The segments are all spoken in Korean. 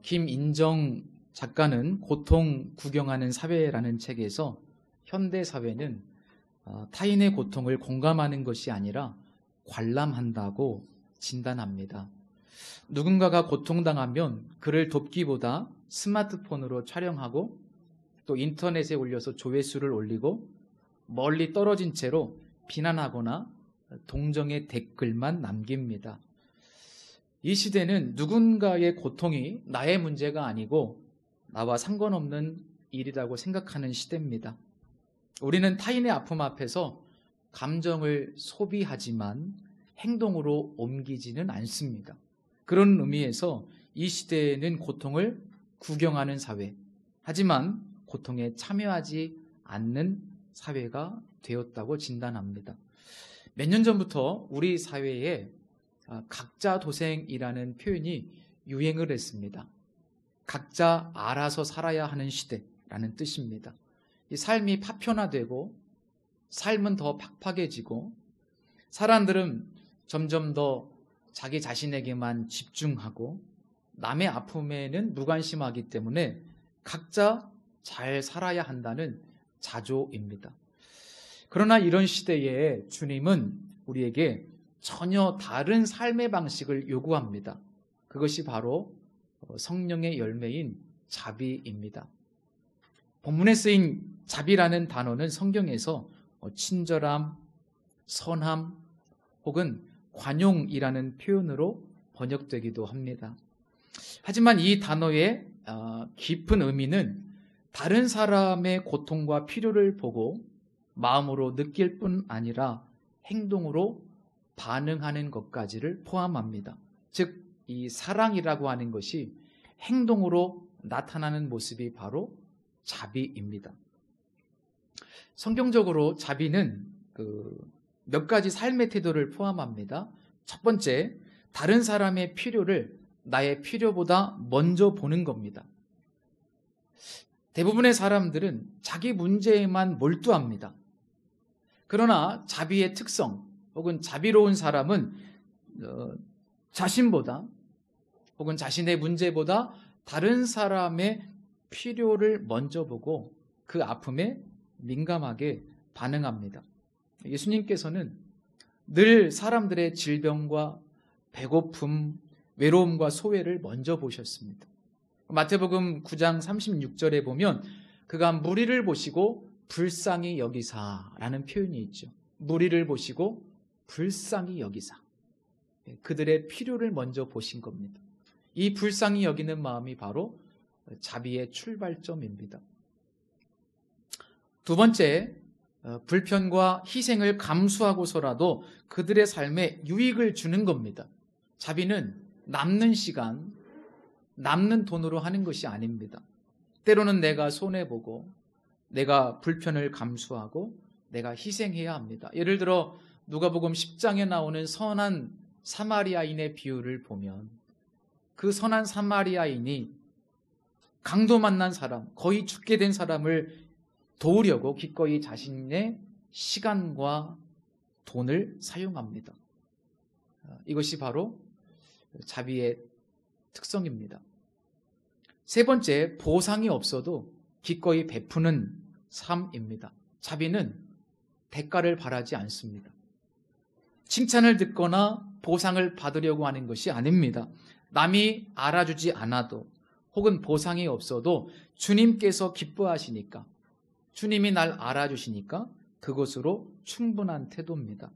김인정 작가는 고통 구경하는 사회라는 책에서 현대 사회는 타인의 고통을 공감하는 것이 아니라 관람한다고 진단합니다. 누군가가 고통당하면 그를 돕기보다 스마트폰으로 촬영하고 또 인터넷에 올려서 조회수를 올리고 멀리 떨어진 채로 비난하거나 동정의 댓글만 남깁니다. 이 시대는 누군가의 고통이 나의 문제가 아니고 나와 상관없는 일이라고 생각하는 시대입니다. 우리는 타인의 아픔 앞에서 감정을 소비하지만 행동으로 옮기지는 않습니다. 그런 의미에서 이 시대에는 고통을 구경하는 사회, 하지만 고통에 참여하지 않는 사회가 되었다고 진단합니다. 몇 년 전부터 우리 사회에 각자 도생이라는 표현이 유행을 했습니다. 각자 알아서 살아야 하는 시대라는 뜻입니다. 이 삶이 파편화되고 삶은 더 팍팍해지고 사람들은 점점 더 자기 자신에게만 집중하고 남의 아픔에는 무관심하기 때문에 각자 잘 살아야 한다는 자조입니다. 그러나 이런 시대에 주님은 우리에게 전혀 다른 삶의 방식을 요구합니다. 그것이 바로 성령의 열매인 자비입니다. 본문에 쓰인 자비라는 단어는 성경에서 친절함, 선함 혹은 관용이라는 표현으로 번역되기도 합니다. 하지만 이 단어의 깊은 의미는 다른 사람의 고통과 필요를 보고 마음으로 느낄 뿐 아니라 행동으로 반응하는 것까지를 포함합니다. 즉, 이 사랑이라고 하는 것이 행동으로 나타나는 모습이 바로 자비입니다. 성경적으로 자비는 몇 가지 삶의 태도를 포함합니다. 첫 번째, 다른 사람의 필요를 나의 필요보다 먼저 보는 겁니다. 대부분의 사람들은 자기 문제에만 몰두합니다. 그러나 자비의 특성 혹은 자비로운 사람은 자신보다 혹은 자신의 문제보다 다른 사람의 필요를 먼저 보고 그 아픔에 민감하게 반응합니다. 예수님께서는 늘 사람들의 질병과 배고픔, 외로움과 소외를 먼저 보셨습니다. 마태복음 9장 36절에 보면 그가 무리를 보시고 불쌍히 여기사라는 표현이 있죠. 무리를 보시고 불쌍히 여기사. 그들의 필요를 먼저 보신 겁니다. 이 불쌍히 여기는 마음이 바로 자비의 출발점입니다. 두 번째, 불편과 희생을 감수하고서라도 그들의 삶에 유익을 주는 겁니다. 자비는 남는 시간, 남는 돈으로 하는 것이 아닙니다. 때로는 내가 손해보고 내가 불편을 감수하고 내가 희생해야 합니다. 예를 들어 누가복음 10장에 나오는 선한 사마리아인의 비유를 보면 그 선한 사마리아인이 강도 만난 사람, 거의 죽게 된 사람을 도우려고 기꺼이 자신의 시간과 돈을 사용합니다. 이것이 바로 자비의 특성입니다. 세 번째, 보상이 없어도 기꺼이 베푸는 삶입니다. 자비는 대가를 바라지 않습니다. 칭찬을 듣거나 보상을 받으려고 하는 것이 아닙니다. 남이 알아주지 않아도 혹은 보상이 없어도 주님께서 기뻐하시니까, 주님이 날 알아주시니까 그것으로 충분한 태도입니다.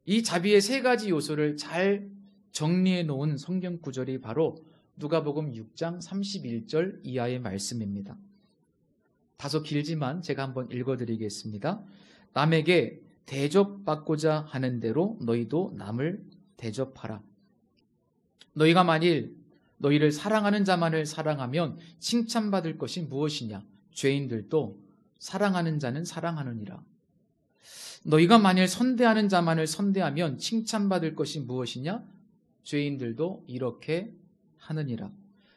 이 자비의 세 가지 요소를 잘 정리해 놓은 성경 구절이 바로 누가복음 6장 31절 이하의 말씀입니다. 다소 길지만 제가 한번 읽어드리겠습니다. 남에게 대접받고자 하는 대로 너희도 남을 대접하라. 너희가 만일 너희를 사랑하는 자만을 사랑하면 칭찬받을 것이 무엇이냐? 죄인들도 사랑하는 자는 사랑하느니라. 너희가 만일 선대하는 자만을 선대하면 칭찬받을 것이 무엇이냐? 죄인들도 이렇게 하느니라.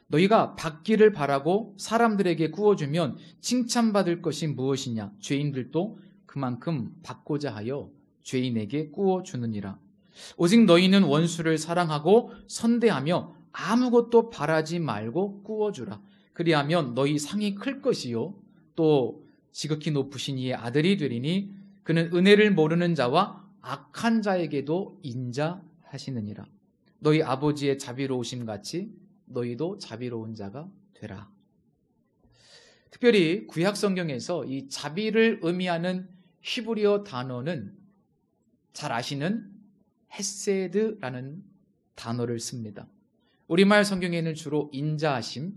너희가 받기를 바라고 사람들에게 구워주면 칭찬받을 것이 무엇이냐? 죄인들도 그만큼 받고자 하여 죄인에게 구워주느니라. 오직 너희는 원수를 사랑하고 선대하며 아무것도 바라지 말고 꾸어주라. 그리하면 너희 상이 클 것이요 또 지극히 높으신 이의 아들이 되리니 그는 은혜를 모르는 자와 악한 자에게도 인자하시느니라. 너희 아버지의 자비로우심 같이 너희도 자비로운 자가 되라. 특별히 구약 성경에서 이 자비를 의미하는 히브리어 단어는 잘 아시는 헤세드라는 단어를 씁니다. 우리말 성경에는 주로 인자하심,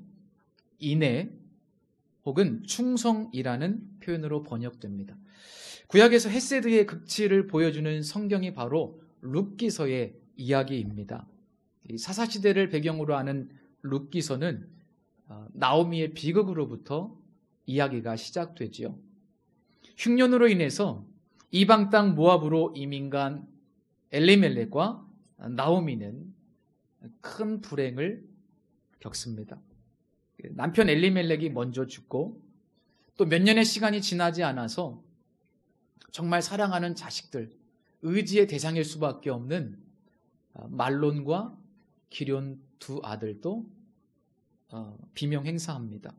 인애 혹은 충성이라는 표현으로 번역됩니다. 구약에서 헤세드의 극치를 보여주는 성경이 바로 룻기서의 이야기입니다. 사사시대를 배경으로 하는 룻기서는 나오미의 비극으로부터 이야기가 시작되지요. 흉년으로 인해서 이방 땅 모압으로 이민 간 엘리멜렉과 나오미는 큰 불행을 겪습니다. 남편 엘리멜렉이 먼저 죽고 또 몇 년의 시간이 지나지 않아서 정말 사랑하는 자식들, 의지의 대상일 수밖에 없는 말론과 기럨 두 아들도 비명 행사합니다.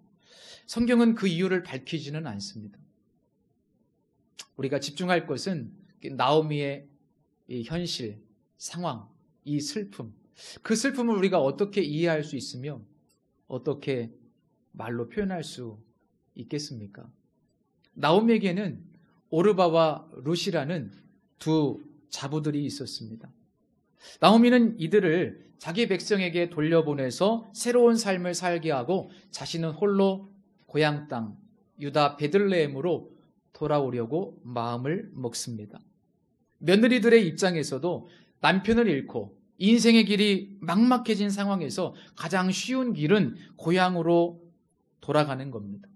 성경은 그 이유를 밝히지는 않습니다. 우리가 집중할 것은 나오미의 이 현실, 상황, 이 슬픔, 그 슬픔을 우리가 어떻게 이해할 수 있으며 어떻게 말로 표현할 수 있겠습니까? 나오미에게는 오르바와 룻이라는 두 자부들이 있었습니다. 나오미는 이들을 자기 백성에게 돌려보내서 새로운 삶을 살게 하고 자신은 홀로 고향 땅 유다 베들레헴으로 돌아오려고 마음을 먹습니다. 며느리들의 입장에서도 남편을 잃고 인생의 길이 막막해진 상황에서 가장 쉬운 길은 고향으로 돌아가는 겁니다.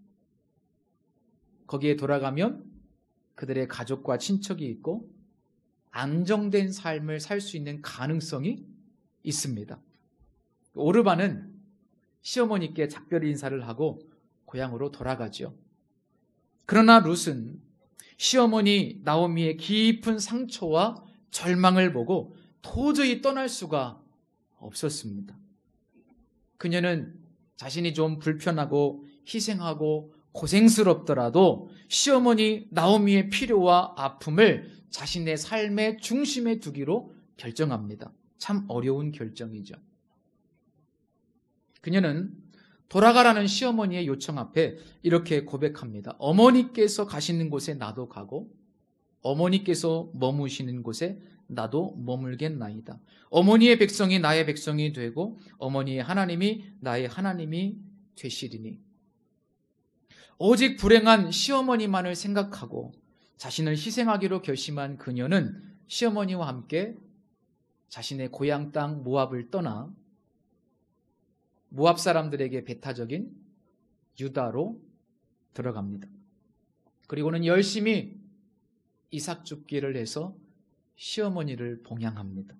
거기에 돌아가면 그들의 가족과 친척이 있고 안정된 삶을 살 수 있는 가능성이 있습니다. 오르바는 시어머니께 작별 인사를 하고 고향으로 돌아가죠. 그러나 룻은 시어머니 나오미의 깊은 상처와 절망을 보고 도저히 떠날 수가 없었습니다. 그녀는 자신이 좀 불편하고 희생하고 고생스럽더라도 시어머니 나오미의 필요와 아픔을 자신의 삶의 중심에 두기로 결정합니다. 참 어려운 결정이죠. 그녀는 돌아가라는 시어머니의 요청 앞에 이렇게 고백합니다. 어머니께서 가시는 곳에 나도 가고 어머니께서 머무시는 곳에 나도 머물겠나이다. 어머니의 백성이 나의 백성이 되고 어머니의 하나님이 나의 하나님이 되시리니. 오직 불행한 시어머니만을 생각하고 자신을 희생하기로 결심한 그녀는 시어머니와 함께 자신의 고향 땅 모압을 떠나 모압 사람들에게 배타적인 유다로 들어갑니다. 그리고는 열심히 이삭 줍기를 해서 시어머니를 봉양합니다.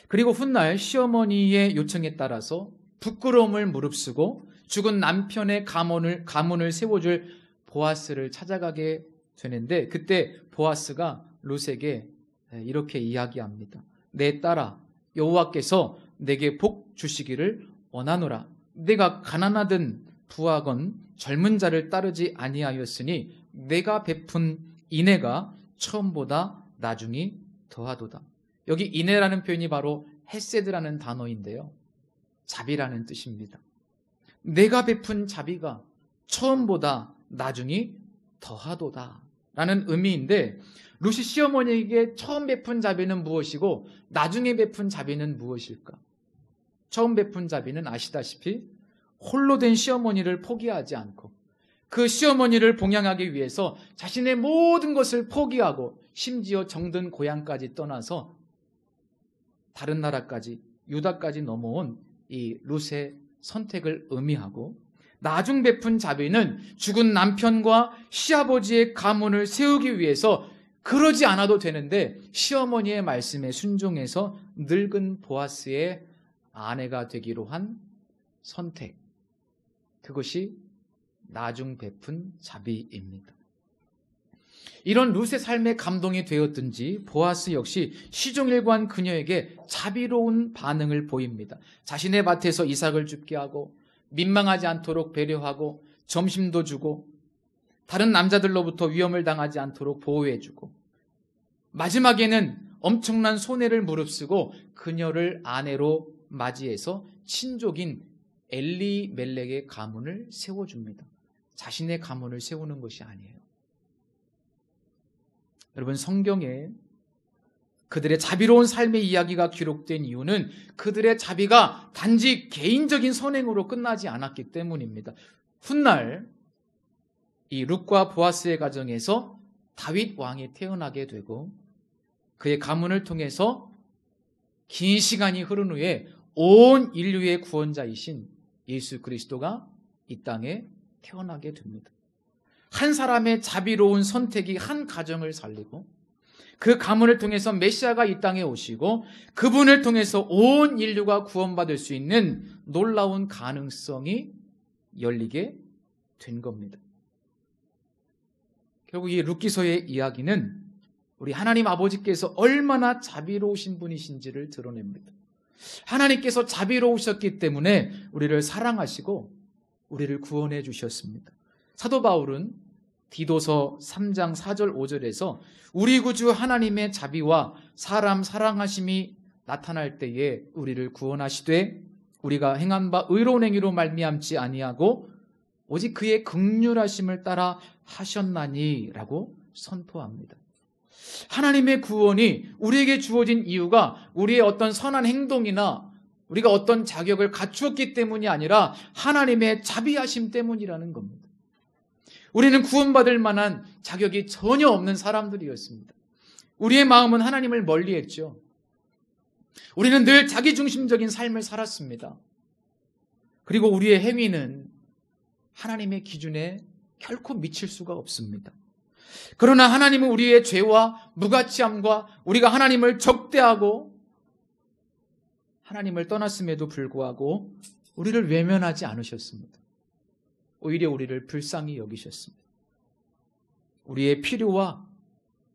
그리고 훗날 시어머니의 요청에 따라서 부끄러움을 무릅쓰고 죽은 남편의 가문을 세워줄 보아스를 찾아가게 되는데 그때 보아스가 룻에게 이렇게 이야기합니다. 내 딸아 여호와께서 내게 복 주시기를 원하노라. 내가 가난하든 부하건 젊은 자를 따르지 아니하였으니 내가 베푼 인애가 처음보다 나중이 더하도다. 여기 인애라는 표현이 바로 헤세드라는 단어인데요. 자비라는 뜻입니다. 내가 베푼 자비가 처음보다 나중이 더하도다 라는 의미인데 룻이 시어머니에게 처음 베푼 자비는 무엇이고 나중에 베푼 자비는 무엇일까? 처음 베푼 자비는 아시다시피 홀로 된 시어머니를 포기하지 않고 그 시어머니를 봉양하기 위해서 자신의 모든 것을 포기하고 심지어 정든 고향까지 떠나서 다른 나라까지 유다까지 넘어온 이 룻의 선택을 의미하고 나중 베푼 자비는 죽은 남편과 시아버지의 가문을 세우기 위해서 그러지 않아도 되는데 시어머니의 말씀에 순종해서 늙은 보아스의 아내가 되기로 한 선택, 그것이 나중 베푼 자비입니다. 이런 룻의 삶에 감동이 되었든지 보아스 역시 시종일관 그녀에게 자비로운 반응을 보입니다. 자신의 밭에서 이삭을 죽게 하고 민망하지 않도록 배려하고 점심도 주고 다른 남자들로부터 위험을 당하지 않도록 보호해주고 마지막에는 엄청난 손해를 무릅쓰고 그녀를 아내로 맞이해서 친족인 엘리멜렉의 가문을 세워줍니다. 자신의 가문을 세우는 것이 아니에요. 여러분, 성경에 그들의 자비로운 삶의 이야기가 기록된 이유는 그들의 자비가 단지 개인적인 선행으로 끝나지 않았기 때문입니다. 훗날 이 룻과 보아스의 가정에서 다윗 왕이 태어나게 되고 그의 가문을 통해서 긴 시간이 흐른 후에 온 인류의 구원자이신 예수 그리스도가 이 땅에 태어나게 됩니다. 한 사람의 자비로운 선택이 한 가정을 살리고 그 가문을 통해서 메시아가 이 땅에 오시고 그분을 통해서 온 인류가 구원받을 수 있는 놀라운 가능성이 열리게 된 겁니다. 결국 이 룻기서의 이야기는 우리 하나님 아버지께서 얼마나 자비로우신 분이신지를 드러냅니다. 하나님께서 자비로우셨기 때문에 우리를 사랑하시고 우리를 구원해 주셨습니다. 사도 바울은 디도서 3장 4절 5절에서 우리 구주 하나님의 자비와 사람 사랑하심이 나타날 때에 우리를 구원하시되 우리가 행한 바 의로운 행위로 말미암지 아니하고 오직 그의 긍휼하심을 따라 하셨나니 라고 선포합니다. 하나님의 구원이 우리에게 주어진 이유가 우리의 어떤 선한 행동이나 우리가 어떤 자격을 갖추었기 때문이 아니라 하나님의 자비하심 때문이라는 겁니다. 우리는 구원받을 만한 자격이 전혀 없는 사람들이었습니다. 우리의 마음은 하나님을 멀리했죠. 우리는 늘 자기중심적인 삶을 살았습니다. 그리고 우리의 행위는 하나님의 기준에 결코 미칠 수가 없습니다. 그러나 하나님은 우리의 죄와 무가치함과 우리가 하나님을 적대하고 하나님을 떠났음에도 불구하고 우리를 외면하지 않으셨습니다. 오히려 우리를 불쌍히 여기셨습니다. 우리의 필요와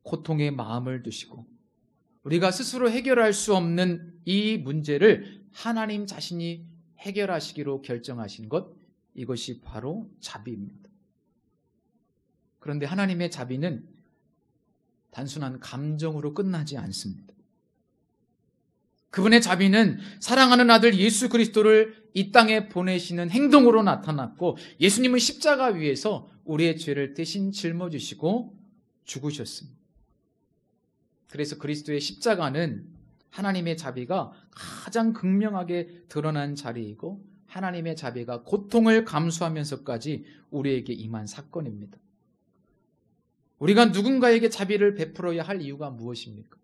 고통의 마음을 두시고 우리가 스스로 해결할 수 없는 이 문제를 하나님 자신이 해결하시기로 결정하신 것, 이것이 바로 자비입니다. 그런데 하나님의 자비는 단순한 감정으로 끝나지 않습니다. 그분의 자비는 사랑하는 아들 예수 그리스도를 이 땅에 보내시는 행동으로 나타났고 예수님은 십자가 위에서 우리의 죄를 대신 짊어지시고 죽으셨습니다. 그래서 그리스도의 십자가는 하나님의 자비가 가장 극명하게 드러난 자리이고 하나님의 자비가 고통을 감수하면서까지 우리에게 임한 사건입니다. 우리가 누군가에게 자비를 베풀어야 할 이유가 무엇입니까?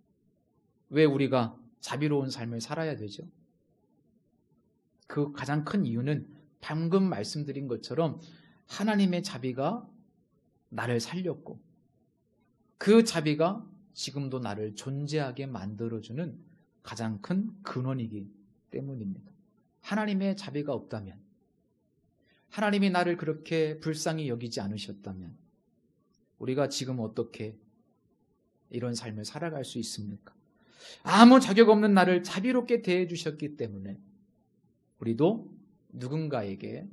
왜 우리가 자비로운 삶을 살아야 되죠? 그 가장 큰 이유는 방금 말씀드린 것처럼 하나님의 자비가 나를 살렸고 그 자비가 지금도 나를 존재하게 만들어주는 가장 큰 근원이기 때문입니다. 하나님의 자비가 없다면, 하나님이 나를 그렇게 불쌍히 여기지 않으셨다면 우리가 지금 어떻게 이런 삶을 살아갈 수 있습니까? 아무 자격 없는 나를 자비롭게 대해주셨기 때문에 우리도 누군가에게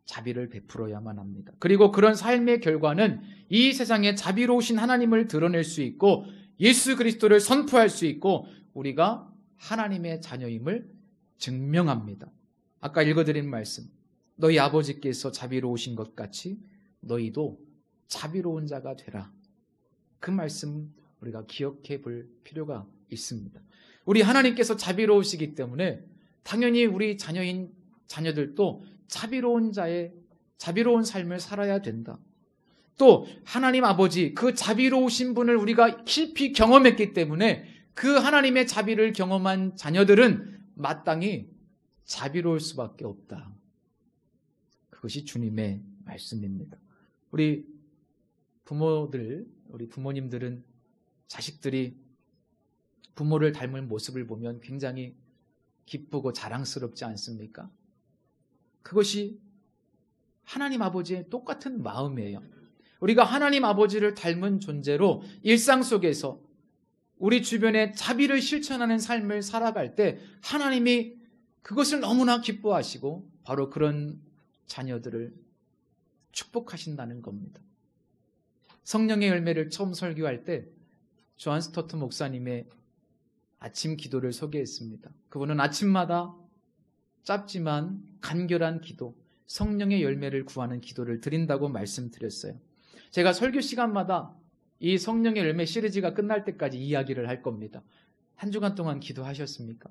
자비를 베풀어야만 합니다. 그리고 그런 삶의 결과는 이 세상에 자비로우신 하나님을 드러낼 수 있고 예수 그리스도를 선포할 수 있고 우리가 하나님의 자녀임을 증명합니다. 아까 읽어드린 말씀, 너희 아버지께서 자비로우신 것 같이 너희도 자비로운 자가 되라. 그 말씀 우리가 기억해 볼 필요가 있습니다. 우리 하나님께서 자비로우시기 때문에 당연히 우리 자녀들도 자비로운 삶을 살아야 된다. 또 하나님 아버지 그 자비로우신 분을 우리가 깊이 경험했기 때문에 그 하나님의 자비를 경험한 자녀들은 마땅히 자비로울 수밖에 없다. 그것이 주님의 말씀입니다. 우리 부모님들은 자식들이 부모를 닮은 모습을 보면 굉장히 기쁘고 자랑스럽지 않습니까? 그것이 하나님 아버지의 똑같은 마음이에요. 우리가 하나님 아버지를 닮은 존재로 일상 속에서 우리 주변에 자비를 실천하는 삶을 살아갈 때 하나님이 그것을 너무나 기뻐하시고 바로 그런 자녀들을 축복하신다는 겁니다. 성령의 열매를 처음 설교할 때 존 스토트 목사님의 아침 기도를 소개했습니다. 그분은 아침마다 짧지만 간결한 기도, 성령의 열매를 구하는 기도를 드린다고 말씀드렸어요. 제가 설교 시간마다 이 성령의 열매 시리즈가 끝날 때까지 이야기를 할 겁니다. 한 주간 동안 기도하셨습니까?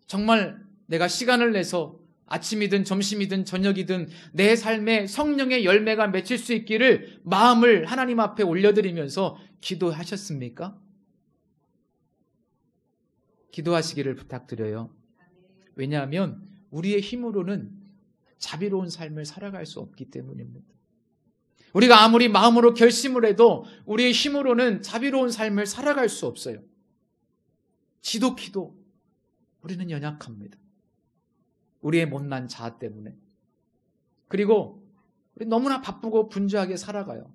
정말 내가 시간을 내서 아침이든 점심이든 저녁이든 내 삶에 성령의 열매가 맺힐 수 있기를 마음을 하나님 앞에 올려드리면서 기도하셨습니까? 기도하시기를 부탁드려요. 왜냐하면 우리의 힘으로는 자비로운 삶을 살아갈 수 없기 때문입니다. 우리가 아무리 마음으로 결심을 해도 우리의 힘으로는 자비로운 삶을 살아갈 수 없어요. 지독히도 우리는 연약합니다. 우리의 못난 자아 때문에. 그리고 우리 너무나 바쁘고 분주하게 살아가요.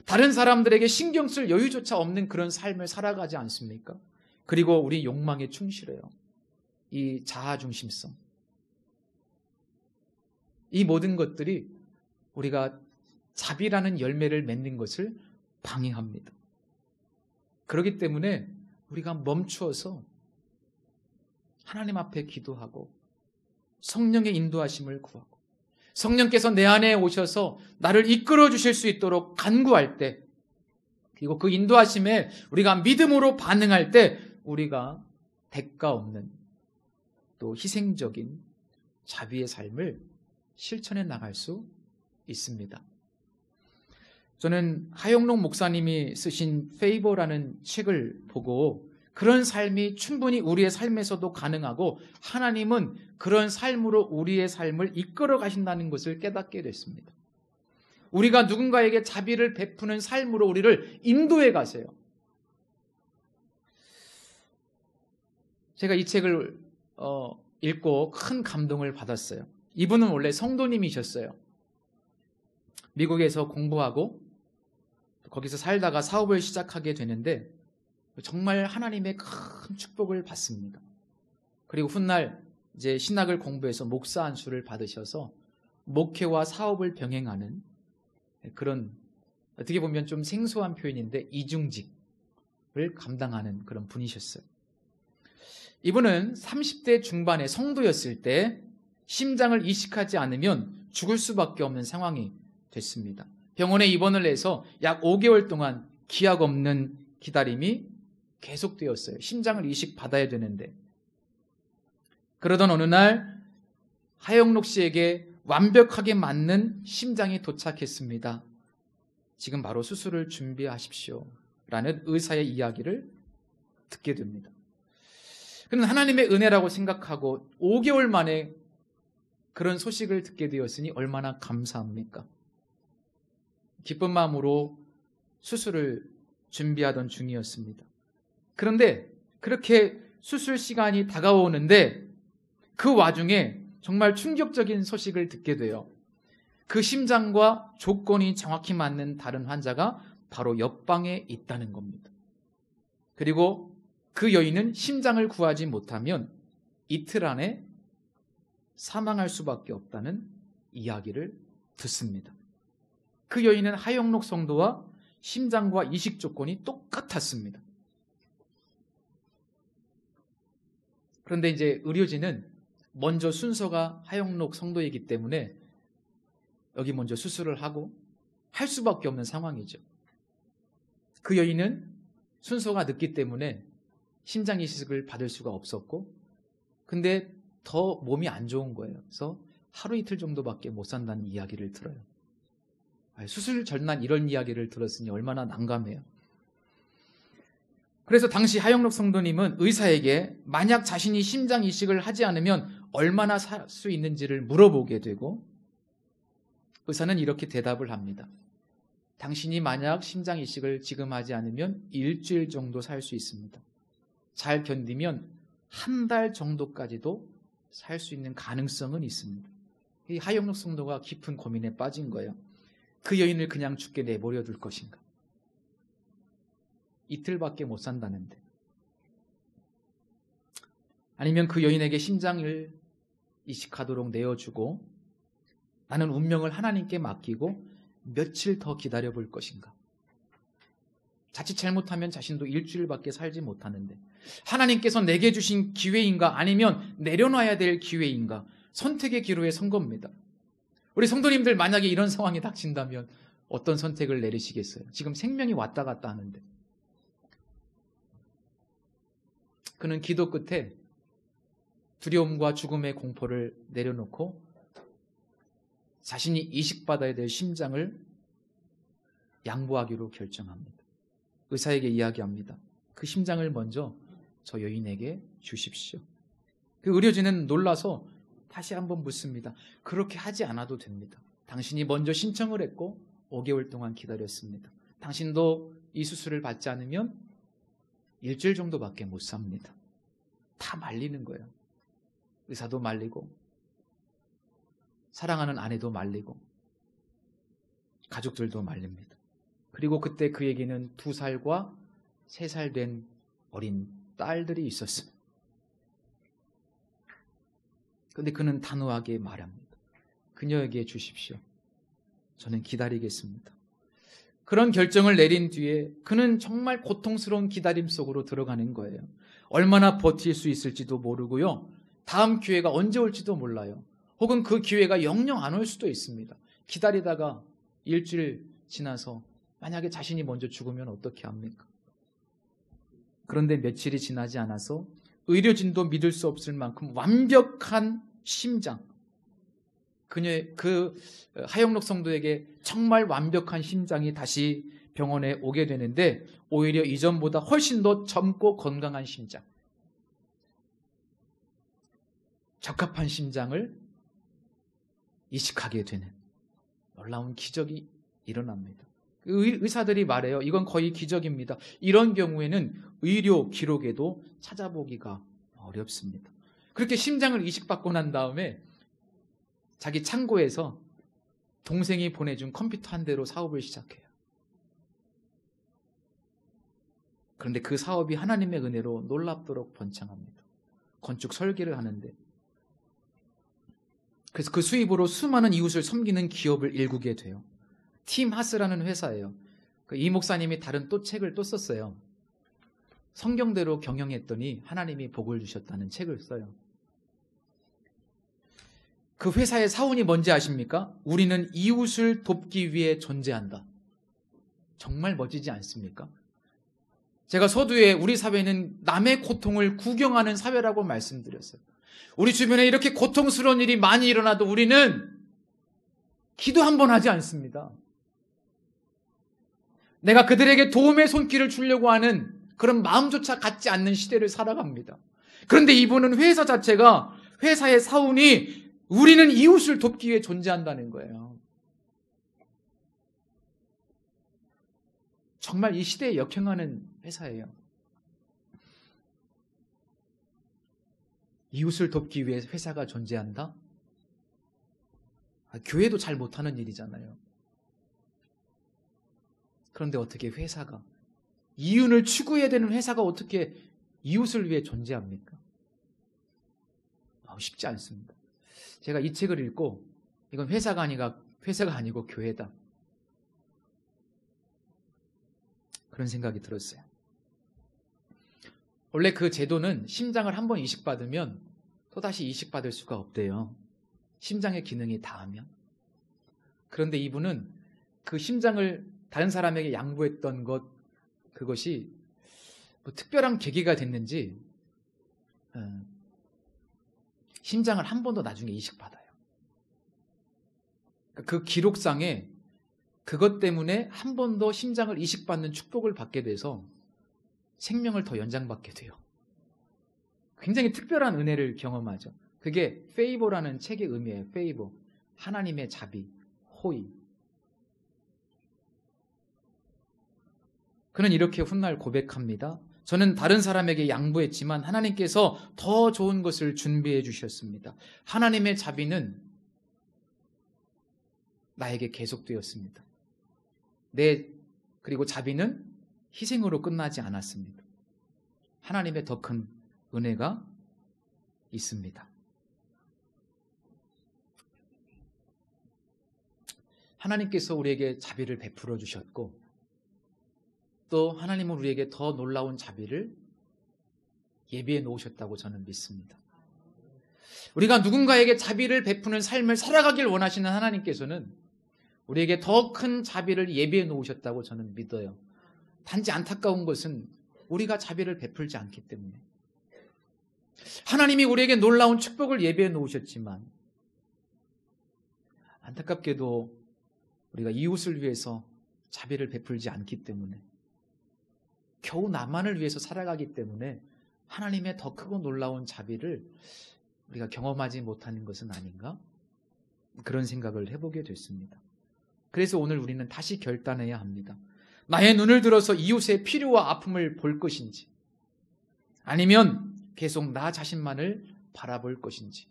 다른 사람들에게 신경 쓸 여유조차 없는 그런 삶을 살아가지 않습니까? 그리고 우리 욕망에 충실해요. 이 자아 중심성. 이 모든 것들이 우리가 자비라는 열매를 맺는 것을 방해합니다. 그렇기 때문에 우리가 멈추어서 하나님 앞에 기도하고 성령의 인도하심을 구하고 성령께서 내 안에 오셔서 나를 이끌어 주실 수 있도록 간구할 때, 그리고 그 인도하심에 우리가 믿음으로 반응할 때 우리가 대가 없는 또 희생적인 자비의 삶을 실천해 나갈 수 있습니다. 저는 하영록 목사님이 쓰신 페이버라는 책을 보고 그런 삶이 충분히 우리의 삶에서도 가능하고 하나님은 그런 삶으로 우리의 삶을 이끌어 가신다는 것을 깨닫게 됐습니다. 우리가 누군가에게 자비를 베푸는 삶으로 우리를 인도해 가세요. 제가 이 책을 읽고 큰 감동을 받았어요. 이분은 원래 성도님이셨어요. 미국에서 공부하고 거기서 살다가 사업을 시작하게 되는데 정말 하나님의 큰 축복을 받습니다. 그리고 훗날 이제 신학을 공부해서 목사 안수를 받으셔서 목회와 사업을 병행하는 그런, 어떻게 보면 좀 생소한 표현인데 이중직을 감당하는 그런 분이셨어요. 이분은 30대 중반의 성도였을 때 심장을 이식하지 않으면 죽을 수밖에 없는 상황이 됐습니다. 병원에 입원을 해서 약 5개월 동안 기약 없는 기다림이 계속되었어요. 심장을 이식받아야 되는데. 그러던 어느 날 하영록 씨에게 완벽하게 맞는 심장이 도착했습니다. 지금 바로 수술을 준비하십시오 라는 의사의 이야기를 듣게 됩니다. 그는 하나님의 은혜라고 생각하고 5개월 만에 그런 소식을 듣게 되었으니 얼마나 감사합니까? 기쁜 마음으로 수술을 준비하던 중이었습니다. 그런데 그렇게 수술 시간이 다가오는데 그 와중에 정말 충격적인 소식을 듣게 돼요. 그 심장과 조건이 정확히 맞는 다른 환자가 바로 옆방에 있다는 겁니다. 그리고 그 여인은 심장을 구하지 못하면 이틀 안에 사망할 수밖에 없다는 이야기를 듣습니다. 그 여인은 하영록 성도와 심장과 이식 조건이 똑같았습니다. 그런데 이제 의료진은 먼저 순서가 하영록 성도이기 때문에 여기 먼저 수술을 하고 할 수밖에 없는 상황이죠. 그 여인은 순서가 늦기 때문에 심장 이식을 받을 수가 없었고, 근데 더 몸이 안 좋은 거예요. 그래서 하루 이틀 정도밖에 못 산다는 이야기를 들어요. 수술 전날 이런 이야기를 들었으니 얼마나 난감해요. 그래서 당시 하영록 성도님은 의사에게 만약 자신이 심장 이식을 하지 않으면 얼마나 살 수 있는지를 물어보게 되고, 의사는 이렇게 대답을 합니다. 당신이 만약 심장 이식을 지금 하지 않으면 일주일 정도 살 수 있습니다. 잘 견디면 한 달 정도까지도 살 수 있는 가능성은 있습니다. 이 하영록 성도가 깊은 고민에 빠진 거예요. 그 여인을 그냥 죽게 내버려 둘 것인가? 이틀밖에 못 산다는데. 아니면 그 여인에게 심장을 이식하도록 내어주고 나는 운명을 하나님께 맡기고 며칠 더 기다려 볼 것인가? 자칫 잘못하면 자신도 일주일밖에 살지 못하는데 하나님께서 내게 주신 기회인가 아니면 내려놔야 될 기회인가? 선택의 기로에 선 겁니다. 우리 성도님들 만약에 이런 상황이 닥친다면 어떤 선택을 내리시겠어요? 지금 생명이 왔다 갔다 하는데. 그는 기도 끝에 두려움과 죽음의 공포를 내려놓고 자신이 이식받아야 될 심장을 양보하기로 결정합니다. 의사에게 이야기합니다. 그 심장을 먼저 저 여인에게 주십시오. 그 의료진은 놀라서 다시 한번 묻습니다. 그렇게 하지 않아도 됩니다. 당신이 먼저 신청을 했고 5개월 동안 기다렸습니다. 당신도 이 수술을 받지 않으면 일주일 정도밖에 못 삽니다. 다 말리는 거예요. 의사도 말리고 사랑하는 아내도 말리고 가족들도 말립니다. 그리고 그때 그에게는 2살과 3살 된 어린 딸들이 있었습니다. 그런데 그는 단호하게 말합니다. 그녀에게 주십시오. 저는 기다리겠습니다. 그런 결정을 내린 뒤에 그는 정말 고통스러운 기다림 속으로 들어가는 거예요. 얼마나 버틸 수 있을지도 모르고요. 다음 기회가 언제 올지도 몰라요. 혹은 그 기회가 영영 안 올 수도 있습니다. 기다리다가 일주일 지나서 만약에 자신이 먼저 죽으면 어떻게 합니까? 그런데 며칠이 지나지 않아서 의료진도 믿을 수 없을 만큼 완벽한 심장, 그녀의 그 하영록 성도에게 정말 완벽한 심장이 다시 병원에 오게 되는데 오히려 이전보다 훨씬 더 젊고 건강한 심장, 적합한 심장을 이식하게 되는 놀라운 기적이 일어납니다. 의사들이 말해요. 이건 거의 기적입니다. 이런 경우에는 의료 기록에도 찾아보기가 어렵습니다. 그렇게 심장을 이식받고 난 다음에 자기 창고에서 동생이 보내준 컴퓨터 한 대로 사업을 시작해요. 그런데 그 사업이 하나님의 은혜로 놀랍도록 번창합니다. 건축 설계를 하는데 그래서 그 수입으로 수많은 이웃을 섬기는 기업을 일구게 돼요. 팀 하스라는 회사예요. 이 목사님이 다른 또 책을 또 썼어요. 성경대로 경영했더니 하나님이 복을 주셨다는 책을 써요. 그 회사의 사원이 뭔지 아십니까? 우리는 이웃을 돕기 위해 존재한다. 정말 멋지지 않습니까? 제가 서두에 우리 사회는 남의 고통을 구경하는 사회라고 말씀드렸어요. 우리 주변에 이렇게 고통스러운 일이 많이 일어나도 우리는 기도 한 번 하지 않습니다. 내가 그들에게 도움의 손길을 주려고 하는 그런 마음조차 갖지 않는 시대를 살아갑니다. 그런데 이분은 회사 자체가, 회사의 사원이 우리는 이웃을 돕기 위해 존재한다는 거예요. 정말 이 시대에 역행하는 회사예요. 이웃을 돕기 위해 회사가 존재한다? 교회도 잘 못하는 일이잖아요. 그런데 어떻게 회사가, 이윤을 추구해야 되는 회사가 어떻게 이웃을 위해 존재합니까? 쉽지 않습니다. 제가 이 책을 읽고 이건 회사가 아니고 교회다, 그런 생각이 들었어요. 원래 그 제도는 심장을 한번 이식받으면 또다시 이식받을 수가 없대요. 심장의 기능이 다하면. 그런데 이분은 그 심장을 다른 사람에게 양보했던 그것이 뭐 특별한 계기가 됐는지 심장을 한 번 더 나중에 이식받아요. 그 기록상에 그것 때문에 한 번 더 심장을 이식받는 축복을 받게 돼서 생명을 더 연장받게 돼요. 굉장히 특별한 은혜를 경험하죠. 그게 페이버라는 책의 의미예요. 페이버, 하나님의 자비, 호의. 그는 이렇게 훗날 고백합니다. 저는 다른 사람에게 양보했지만 하나님께서 더 좋은 것을 준비해 주셨습니다. 하나님의 자비는 나에게 계속되었습니다. 그리고 자비는 희생으로 끝나지 않았습니다. 하나님의 더 큰 은혜가 있습니다. 하나님께서 우리에게 자비를 베풀어 주셨고, 또 하나님은 우리에게 더 놀라운 자비를 예비해 놓으셨다고 저는 믿습니다. 우리가 누군가에게 자비를 베푸는 삶을 살아가길 원하시는 하나님께서는 우리에게 더 큰 자비를 예비해 놓으셨다고 저는 믿어요. 단지 안타까운 것은 우리가 자비를 베풀지 않기 때문에. 하나님이 우리에게 놀라운 축복을 예비해 놓으셨지만 안타깝게도 우리가 이웃을 위해서 자비를 베풀지 않기 때문에, 겨우 나만을 위해서 살아가기 때문에 하나님의 더 크고 놀라운 자비를 우리가 경험하지 못하는 것은 아닌가? 그런 생각을 해보게 됐습니다. 그래서 오늘 우리는 다시 결단해야 합니다. 나의 눈을 들어서 이웃의 필요와 아픔을 볼 것인지, 아니면 계속 나 자신만을 바라볼 것인지.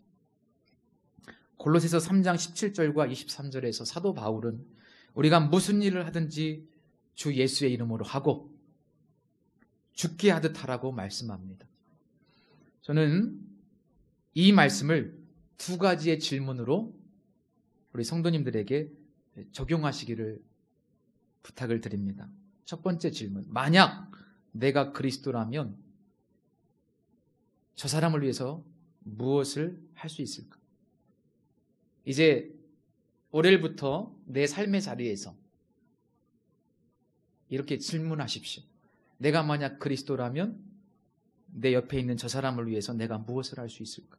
골로새서 3장 17절과 23절에서 사도 바울은 우리가 무슨 일을 하든지 주 예수의 이름으로 하고 죽게 하듯 하라고 말씀합니다. 저는 이 말씀을 두 가지의 질문으로 우리 성도님들에게 적용하시기를 부탁을 드립니다. 첫 번째 질문, 만약 내가 그리스도라면 저 사람을 위해서 무엇을 할 수 있을까? 이제 올해부터 내 삶의 자리에서 이렇게 질문하십시오. 내가 만약 그리스도라면 내 옆에 있는 저 사람을 위해서 내가 무엇을 할 수 있을까?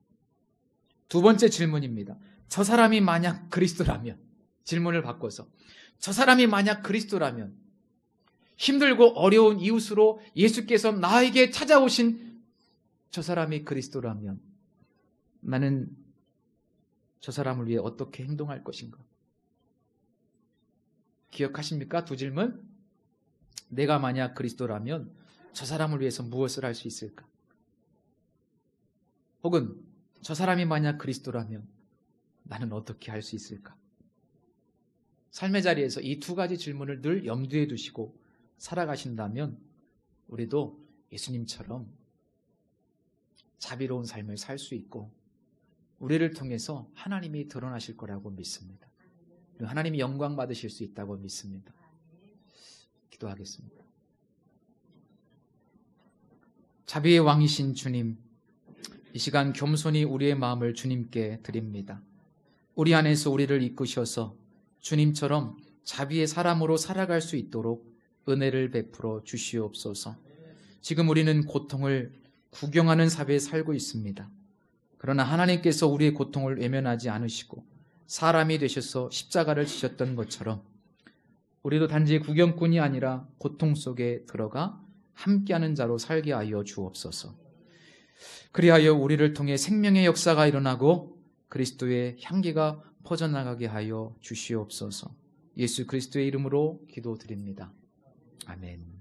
두 번째 질문입니다. 저 사람이 만약 그리스도라면, 질문을 바꿔서 저 사람이 만약 그리스도라면, 힘들고 어려운 이웃으로 예수께서 나에게 찾아오신 저 사람이 그리스도라면 나는 저 사람을 위해 어떻게 행동할 것인가? 기억하십니까? 두 질문. 내가 만약 그리스도라면 저 사람을 위해서 무엇을 할 수 있을까? 혹은 저 사람이 만약 그리스도라면 나는 어떻게 할 수 있을까? 삶의 자리에서 이 두 가지 질문을 늘 염두에 두시고 살아가신다면 우리도 예수님처럼 자비로운 삶을 살 수 있고 우리를 통해서 하나님이 드러나실 거라고 믿습니다. 그리고 하나님이 영광 받으실 수 있다고 믿습니다. 기도하겠습니다. 자비의 왕이신 주님, 이 시간 겸손히 우리의 마음을 주님께 드립니다. 우리 안에서 우리를 이끄셔서 주님처럼 자비의 사람으로 살아갈 수 있도록 은혜를 베풀어 주시옵소서. 지금 우리는 고통을 구경하는 삶에 살고 있습니다. 그러나 하나님께서 우리의 고통을 외면하지 않으시고 사람이 되셔서 십자가를 지셨던 것처럼 우리도 단지 구경꾼이 아니라 고통 속에 들어가 함께하는 자로 살게 하여 주옵소서. 그리하여 우리를 통해 생명의 역사가 일어나고 그리스도의 향기가 퍼져나가게 하여 주시옵소서. 예수 그리스도의 이름으로 기도드립니다. 아멘.